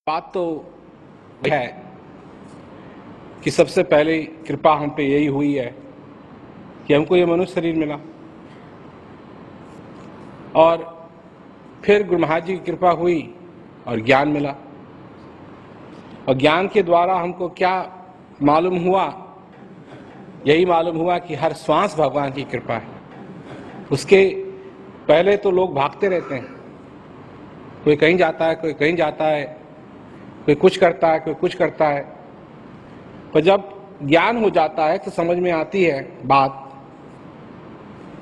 बात तो है कि सबसे पहले कृपा हम पे यही हुई है कि हमको ये मनुष्य शरीर मिला और फिर गुरु महाराज जी की कृपा हुई और ज्ञान मिला। और ज्ञान के द्वारा हमको क्या मालूम हुआ? यही मालूम हुआ कि हर श्वास भगवान की कृपा है। उसके पहले तो लोग भागते रहते हैं, कोई कहीं जाता है, कोई कहीं जाता है, कोई कुछ करता है, कोई कुछ करता है। पर जब ज्ञान हो जाता है तो समझ में आती है बात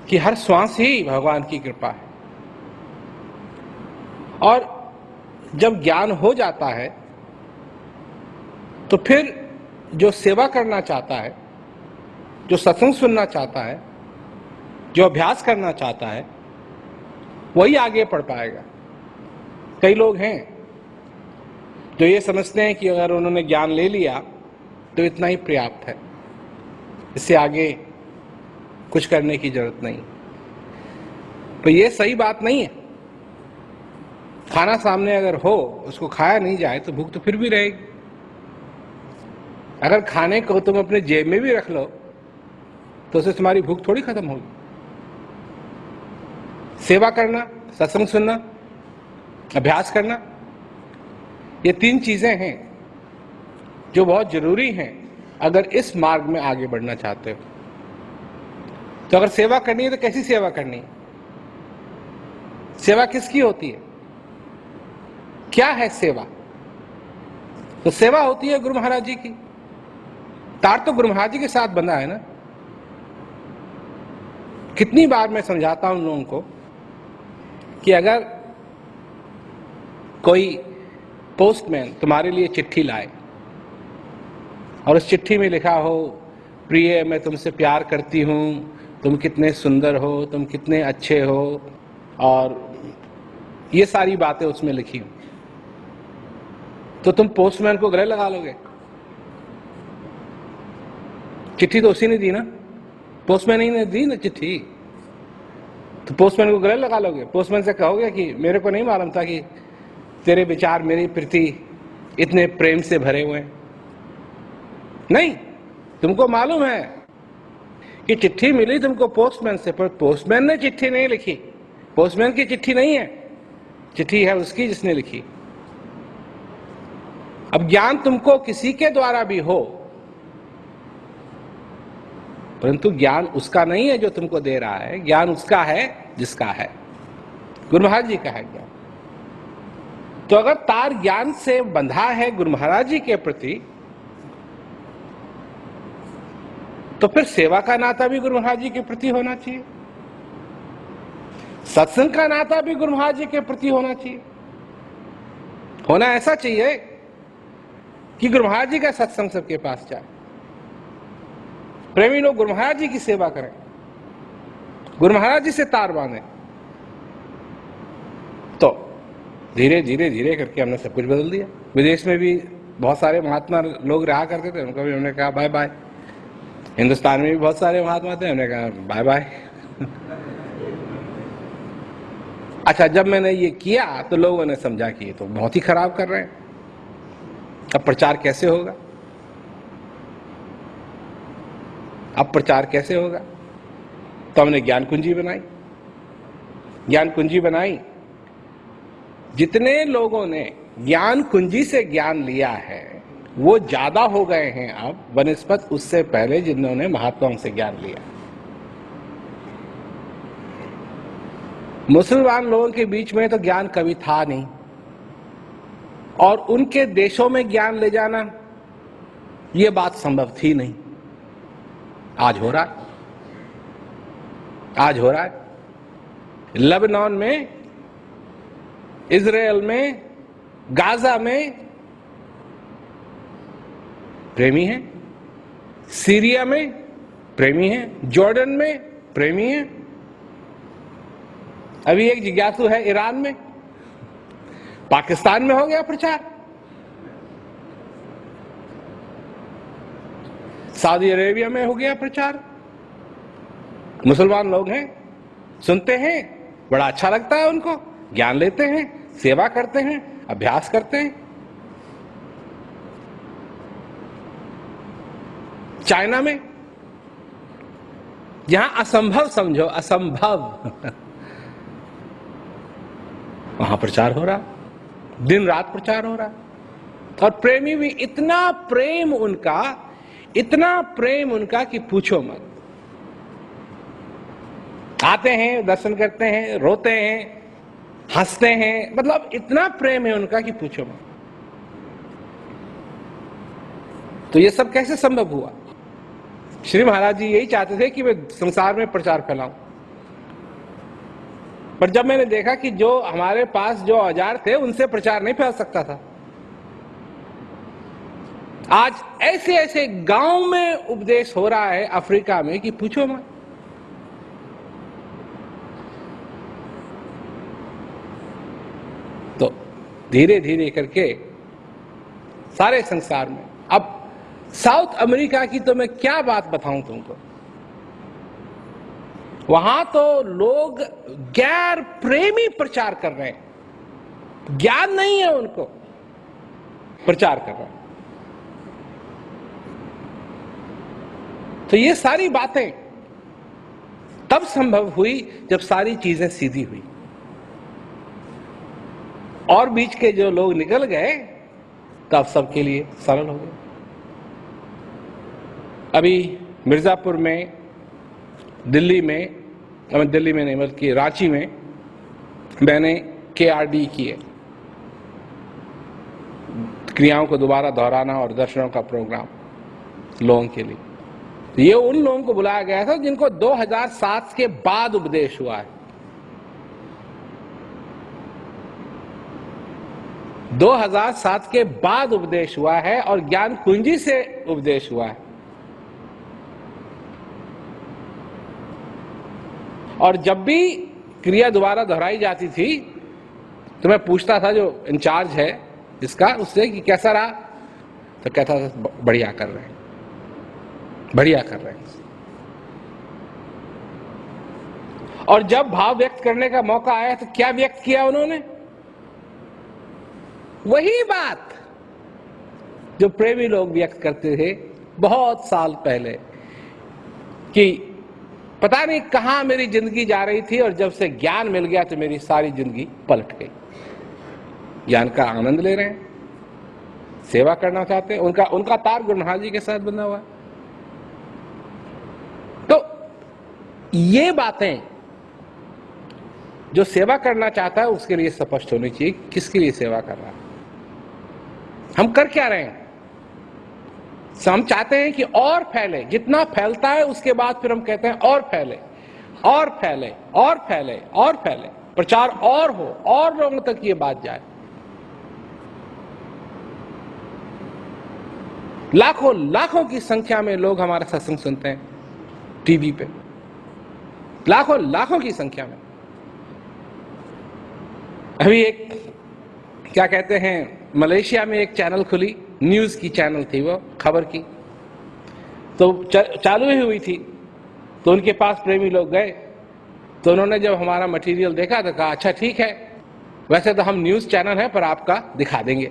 कि हर श्वास ही भगवान की कृपा है। और जब ज्ञान हो जाता है तो फिर जो सेवा करना चाहता है, जो सत्संग सुनना चाहता है, जो अभ्यास करना चाहता है, वही आगे बढ़ पाएगा। कई लोग हैं जो ये समझते हैं कि अगर उन्होंने ज्ञान ले लिया तो इतना ही पर्याप्त है, इससे आगे कुछ करने की जरूरत नहीं। तो ये सही बात नहीं है। खाना सामने अगर हो, उसको खाया नहीं जाए तो भूख तो फिर भी रहेगी। अगर खाने को तुम अपने जेब में भी रख लो तो उससे तुम्हारी भूख थोड़ी खत्म होगी। सेवा करना, सत्संग सुनना, अभ्यास करना, ये तीन चीजें हैं जो बहुत जरूरी हैं अगर इस मार्ग में आगे बढ़ना चाहते हो। तो अगर सेवा करनी है तो कैसी सेवा करनी है? सेवा किसकी होती है? क्या है सेवा? तो सेवा होती है गुरु महाराज जी की। तार तो गुरु महाराज जी के साथ बंधा है ना। कितनी बार मैं समझाता हूं लोगों को कि अगर कोई पोस्टमैन तुम्हारे लिए चिट्ठी लाए और उस चिट्ठी में लिखा हो, प्रिय मैं तुमसे प्यार करती हूं, तुम कितने सुंदर हो, तुम कितने अच्छे हो, और ये सारी बातें उसमें लिखी हो, तो तुम पोस्टमैन को गले लगा लोगे? चिट्ठी तो उसी ने दी ना, पोस्टमैन ही ने दी ना चिट्ठी, तो पोस्टमैन को गले लगा लोगे? पोस्टमैन से कहोगे कि मेरे को नहीं मालूम था कि तेरे विचार मेरी प्रति इतने प्रेम से भरे हुए हैं? नहीं, तुमको मालूम है कि चिट्ठी मिली तुमको पोस्टमैन से, पर पोस्टमैन ने चिट्ठी नहीं लिखी। पोस्टमैन की चिट्ठी नहीं है, चिट्ठी है उसकी जिसने लिखी। अब ज्ञान तुमको किसी के द्वारा भी हो, परंतु ज्ञान उसका नहीं है जो तुमको दे रहा है, ज्ञान उसका है जिसका है, गुरु महाराज जी का है ज्ञान। तो अगर तार ज्ञान से बंधा है गुरु महाराज जी के प्रति, तो फिर सेवा का नाता भी गुरु महाराज जी के प्रति होना चाहिए, सत्संग का नाता भी गुरु महाराज जी के प्रति होना चाहिए। होना ऐसा चाहिए कि गुरु महाराज जी का सत्संग सबके पास जाए, प्रेमी लोग गुरु महाराज जी की सेवा करें, गुरु महाराज जी से तार बांधे। तो धीरे धीरे धीरे करके हमने सब कुछ बदल दिया। विदेश में भी बहुत सारे महात्मा लोग रहा करते थे, उनको भी हमने कहा बाय बाय। हिंदुस्तान में भी बहुत सारे महात्मा थे, हमने कहा बाय बाय। अच्छा, जब मैंने ये किया तो लोगों ने समझा कि ये तो बहुत ही खराब कर रहे हैं, अब प्रचार कैसे होगा? अब प्रचार कैसे होगा? तो हमने ज्ञान कुंजी बनाई। ज्ञान कुंजी बनाई, जितने लोगों ने ज्ञान कुंजी से ज्ञान लिया है वो ज्यादा हो गए हैं अब बनिस्बत उससे पहले जिन्होंने महात्माओं से ज्ञान लिया। मुसलमान लोगों के बीच में तो ज्ञान कभी था नहीं, और उनके देशों में ज्ञान ले जाना ये बात संभव थी नहीं। आज हो रहा है, आज हो रहा है। लेबनान में, इजराइल में, गाजा में प्रेमी हैं, सीरिया में प्रेमी हैं, जॉर्डन में प्रेमी हैं, अभी एक जिज्ञासु है ईरान में, पाकिस्तान में हो गया प्रचार, सऊदी अरेबिया में हो गया प्रचार। मुसलमान लोग हैं, सुनते हैं, बड़ा अच्छा लगता है उनको, ज्ञान लेते हैं, सेवा करते हैं, अभ्यास करते हैं। चाइना में, जहां असंभव समझो, असंभव वहां प्रचार हो रहा, दिन रात प्रचार हो रहा। और प्रेमी भी, इतना प्रेम उनका कि पूछो मत। आते हैं, दर्शन करते हैं, रोते हैं, हंसते हैं, मतलब इतना प्रेम है उनका कि पूछो मत। तो ये सब कैसे संभव हुआ? श्री महाराज जी यही चाहते थे कि मैं संसार में प्रचार फैलाऊं। पर जब मैंने देखा कि जो हमारे पास जो औजार थे उनसे प्रचार नहीं फैल सकता था, आज ऐसे ऐसे गांव में उपदेश हो रहा है अफ्रीका में कि पूछो मत। तो धीरे धीरे करके सारे संसार में, अब साउथ अमेरिका की तो मैं क्या बात बताऊं तुमको, वहां तो लोग गैर प्रेमी प्रचार कर रहे हैं, ज्ञान नहीं है उनको, प्रचार कर रहे हैं। तो ये सारी बातें तब संभव हुई जब सारी चीजें सीधी हुई, और बीच के जो लोग निकल गए तब सबके लिए सरल हो गए। अभी मिर्जापुर में, दिल्ली में नहीं बल्कि रांची में मैंने KRD किए, क्रियाओं को दोबारा दोहराना और दर्शनों का प्रोग्राम लोगों के लिए। ये उन लोगों को बुलाया गया था जिनको 2007 के बाद उपदेश हुआ है। 2007 के बाद उपदेश हुआ है और ज्ञान कुंजी से उपदेश हुआ है। और जब भी क्रिया दोबारा दोहराई जाती थी तो मैं पूछता था जो इंचार्ज है इसका, उससे कि कैसा रहा, तो कहता था बढ़िया कर रहे हैं, बढ़िया कर रहे हैं। और जब भाव व्यक्त करने का मौका आया तो क्या व्यक्त किया उन्होंने? वही बात जो प्रेमी लोग व्यक्त करते थे बहुत साल पहले, कि पता नहीं कहां मेरी जिंदगी जा रही थी और जब से ज्ञान मिल गया तो मेरी सारी जिंदगी पलट गई। ज्ञान का आनंद ले रहे हैं, सेवा करना चाहते हैं, उनका तार गुरु महाराज जी के साथ बंधा हुआ है। तो ये बातें जो सेवा करना चाहता है उसके लिए स्पष्ट होनी चाहिए, किसके लिए सेवा कर रहा है, हम कर क्या रहे हैं। हम चाहते हैं कि और फैले, जितना फैलता है उसके बाद फिर हम कहते हैं और फैले, और फैले, और फैले, और फैले, प्रचार और हो, और लोगों तक ये बात जाए। लाखों लाखों की संख्या में लोग हमारा सत्संग सुनते हैं टीवी पे, लाखों लाखों की संख्या में। अभी एक क्या कहते हैं, मलेशिया में एक चैनल खुली, न्यूज की चैनल थी वो, खबर की, तो चालू ही हुई थी। तो उनके पास प्रेमी लोग गए, तो उन्होंने जब हमारा मटेरियल देखा तो कहा अच्छा ठीक है, वैसे तो हम न्यूज चैनल है पर आपका दिखा देंगे,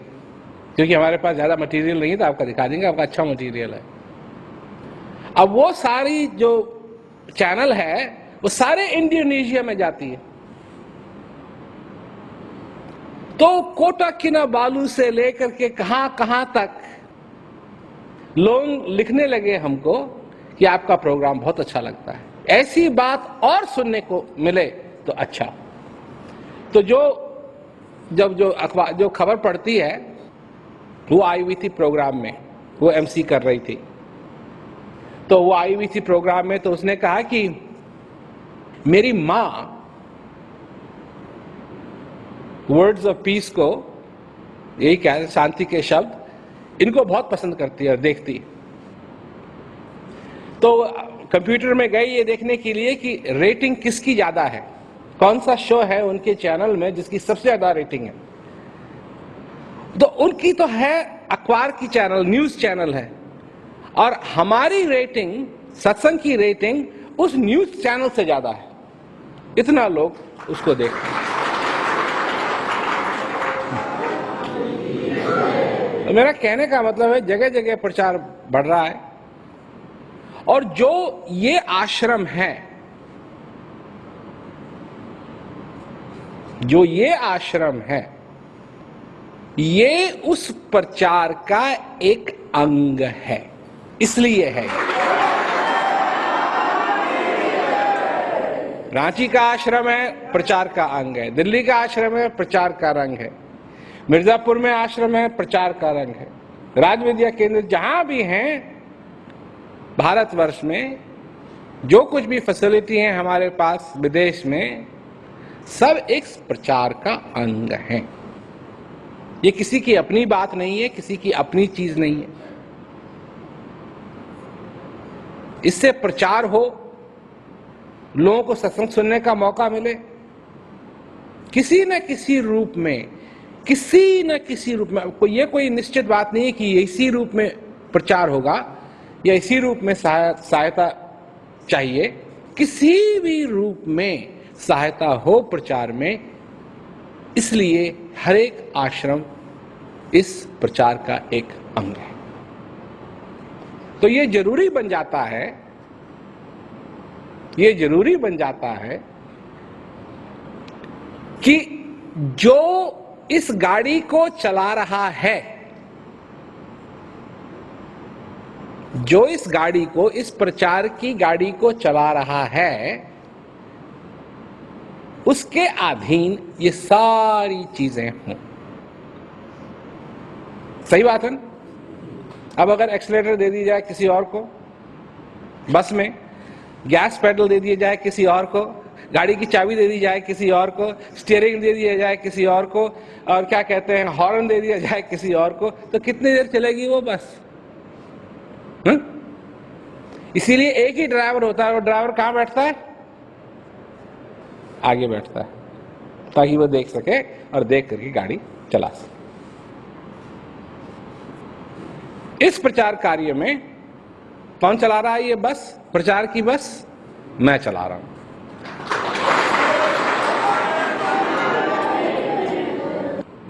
क्योंकि हमारे पास ज्यादा मटेरियल नहीं है तो आपका दिखा देंगे, आपका अच्छा मटेरियल है। अब वो सारी जो चैनल है वो सारे इंडोनेशिया में जाती है। तो कोटा किनाबालू से लेकर के कहां कहां तक लोग लिखने लगे हमको कि आपका प्रोग्राम बहुत अच्छा लगता है, ऐसी बात और सुनने को मिले तो अच्छा। तो जो अखबार जो खबर पढ़ती है वो आई हुई थी प्रोग्राम में, वो MC कर रही थी, तो वो आई हुई थी प्रोग्राम में, तो उसने कहा कि मेरी मां वर्ड्स ऑफ पीस को, यही क्या है, शांति के शब्द, इनको बहुत पसंद करती है और देखती है। तो कंप्यूटर में गई ये देखने के लिए कि रेटिंग किसकी ज्यादा है, कौन सा शो है उनके चैनल में जिसकी सबसे ज्यादा रेटिंग है। तो उनकी तो है अखबार की चैनल, न्यूज चैनल है, और हमारी रेटिंग, सत्संग की रेटिंग उस न्यूज चैनल से ज्यादा है। इतना लोग उसको देखते हैं। मेरा कहने का मतलब है जगह जगह प्रचार बढ़ रहा है, और जो ये आश्रम है, जो ये आश्रम है, ये उस प्रचार का एक अंग है, इसलिए है। रांची का आश्रम है, प्रचार का अंग है। दिल्ली का आश्रम है, प्रचार का रंग है। मिर्जापुर में आश्रम है, प्रचार का रंग है। राज विद्या केंद्र जहां भी हैं भारतवर्ष में, जो कुछ भी फैसिलिटी है हमारे पास विदेश में, सब एक प्रचार का अंग है। ये किसी की अपनी बात नहीं है, किसी की अपनी चीज नहीं है। इससे प्रचार हो, लोगों को सत्संग सुनने का मौका मिले, किसी न किसी रूप में, किसी न किसी रूप में। ये कोई निश्चित बात नहीं है कि इसी रूप में प्रचार होगा या इसी रूप में सहायता चाहिए। किसी भी रूप में सहायता हो प्रचार में, इसलिए हर एक आश्रम इस प्रचार का एक अंग है। तो ये जरूरी बन जाता है, ये जरूरी बन जाता है कि जो इस गाड़ी को चला रहा है, जो इस गाड़ी को, इस प्रचार की गाड़ी को चला रहा है, उसके अधीन ये सारी चीजें हों। सही बात है ना? अब अगर एक्सीलरेटर दे दी जाए किसी और को, बस में गैस पेडल दे दिया जाए किसी और को, गाड़ी की चाबी दे दी जाए किसी और को, स्टीयरिंग दे दिया जाए किसी और को, और क्या कहते हैं, हॉर्न दे दिया जाए किसी और को, तो कितनी देर चलेगी वो बस? इसीलिए एक ही ड्राइवर होता है। वो ड्राइवर कहां बैठता है? आगे बैठता है, ताकि वो देख सके और देख करके गाड़ी चला सके। इस प्रचार कार्य में कौन चला रहा है ये बस? प्रचार की बस मैं चला रहा हूं।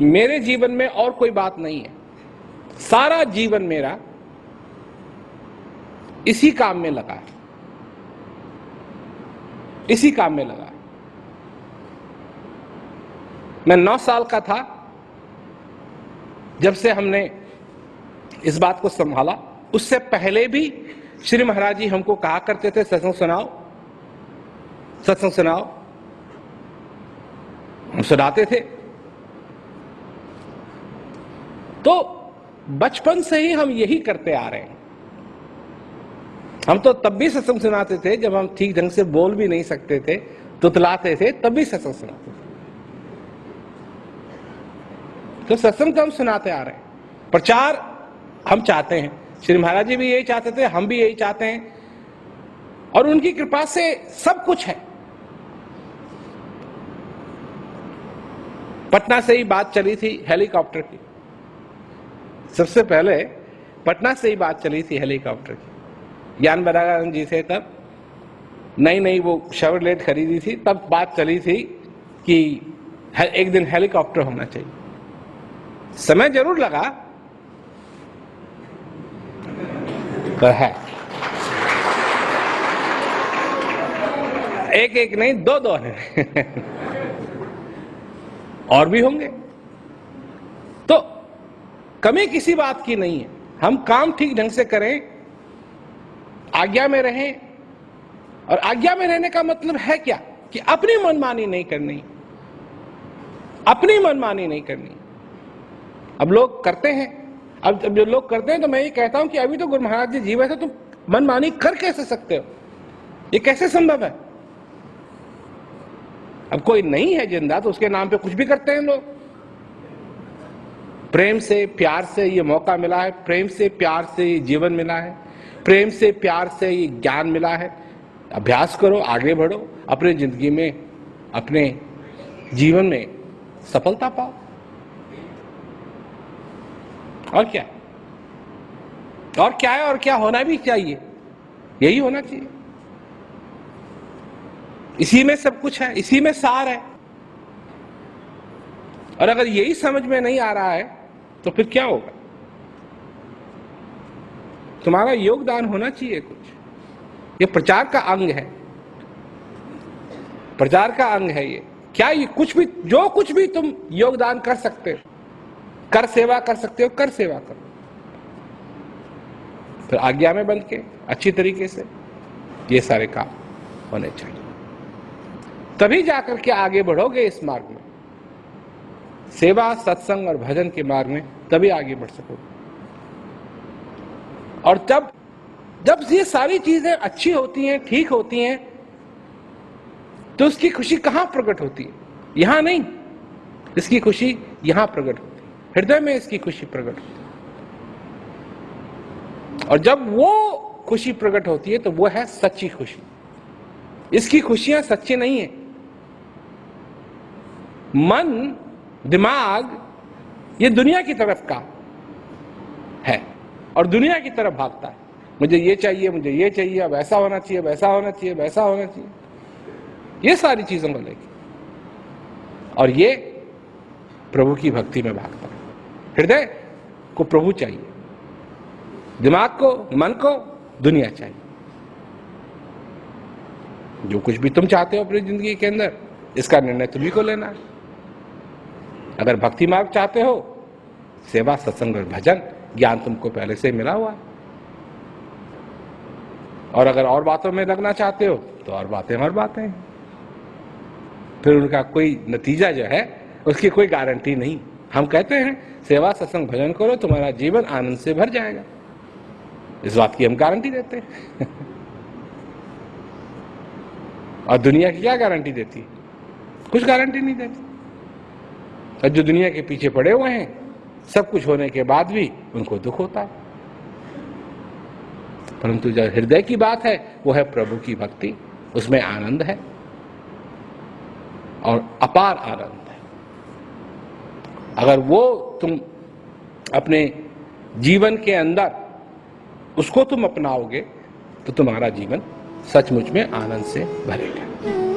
मेरे जीवन में और कोई बात नहीं है। सारा जीवन मेरा इसी काम में लगा है, इसी काम में लगा है। मैं 9 साल का था जब से हमने इस बात को संभाला। उससे पहले भी श्री महाराज जी हमको कहा करते थे, सत्संग सुनाओ, सत्संग सुनाओ। हम सुनाते थे। तो बचपन से ही हम यही करते आ रहे हैं। हम तो तब भी सत्संग सुनाते थे जब हम ठीक ढंग से बोल भी नहीं सकते थे, तुतलाते थे, तब भी सत्संग सुनाते थे। तो सत्संग तो हम सुनाते आ रहे हैं। प्रचार हम चाहते हैं, श्री महाराज जी भी यही चाहते थे, हम भी यही चाहते हैं, और उनकी कृपा से सब कुछ है। पटना से ही बात चली थी हेलीकॉप्टर की। सबसे पहले पटना से ही बात चली थी हेलीकॉप्टर की। ज्ञान बरागानंद जी से तब नई वो शेवरलेट खरीदी थी, तब बात चली थी कि एक दिन हेलीकॉप्टर होना चाहिए। समय जरूर लगा, तो है। एक नहीं, दो है। और भी होंगे। तो कमी किसी बात की नहीं है। हम काम ठीक ढंग से करें, आज्ञा में रहें। और आज्ञा में रहने का मतलब है क्या? कि अपनी मनमानी नहीं करनी, अपनी मनमानी नहीं करनी। अब लोग करते हैं, अब जो लोग करते हैं, तो मैं ये कहता हूं कि अभी तो गुरु महाराज जी जीवित है, तुम मनमानी कर कैसे सकते हो? ये कैसे संभव है? अब कोई नहीं है जिंदा तो उसके नाम पे कुछ भी करते हैं लोग। प्रेम से प्यार से ये मौका मिला है, प्रेम से प्यार से ये जीवन मिला है, प्रेम से प्यार से ये ज्ञान मिला है। अभ्यास करो, आगे बढ़ो, अपनी जिंदगी में, अपने जीवन में सफलता पाओ। और क्या, और क्या है, और क्या होना भी चाहिए, यही होना चाहिए। इसी में सब कुछ है, इसी में सार है। और अगर यही समझ में नहीं आ रहा है तो फिर क्या होगा? तुम्हारा योगदान होना चाहिए कुछ। ये प्रचार का अंग है, प्रचार का अंग है ये। क्या ये कुछ भी, जो कुछ भी तुम योगदान कर सकते हो, कर सेवा कर सकते हो, कर सेवा करो, फिर आज्ञा में बंध के अच्छी तरीके से ये सारे काम होने चाहिए, तभी जाकर के आगे बढ़ोगे इस मार्ग में, सेवा सत्संग और भजन के मार्ग में, तभी आगे बढ़ सकोगे। और जब ये सारी चीजें अच्छी होती हैं, ठीक होती हैं, तो उसकी खुशी कहां प्रकट होती है? यहां नहीं, इसकी खुशी यहां प्रकट होती है, हृदय में इसकी खुशी प्रकट होती है। और जब वो खुशी प्रकट होती है तो वो है सच्ची खुशी। इसकी खुशियां सच्ची नहीं है। मन, दिमाग ये दुनिया की तरफ का है और दुनिया की तरफ भागता है। मुझे ये चाहिए, मुझे ये चाहिए, अब ऐसा होना चाहिए, वैसा होना चाहिए, वैसा होना चाहिए, ये सारी चीजों को लेकर। और ये प्रभु की भक्ति में भागता है। हृदय को प्रभु चाहिए, दिमाग को, मन को दुनिया चाहिए। जो कुछ भी तुम चाहते हो अपनी जिंदगी के अंदर, इसका निर्णय तुम्ही को लेना है। अगर भक्ति मार्ग चाहते हो, सेवा सत्संग और भजन ज्ञान तुमको पहले से मिला हुआ है। और अगर और बातों में लगना चाहते हो तो और बातें हैं, फिर उनका कोई नतीजा जो है उसकी कोई गारंटी नहीं। हम कहते हैं सेवा सत्संग भजन करो, तुम्हारा जीवन आनंद से भर जाएगा, इस बात की हम गारंटी देते हैं। और दुनिया की क्या गारंटी देती है? कुछ गारंटी नहीं देती। और जो दुनिया के पीछे पड़े हुए हैं, सब कुछ होने के बाद भी उनको दुख होता है। परंतु जो हृदय की बात है वो है प्रभु की भक्ति, उसमें आनंद है और अपार आनंद है। अगर वो तुम अपने जीवन के अंदर उसको तुम अपनाओगे तो तुम्हारा जीवन सचमुच में आनंद से भरेगा।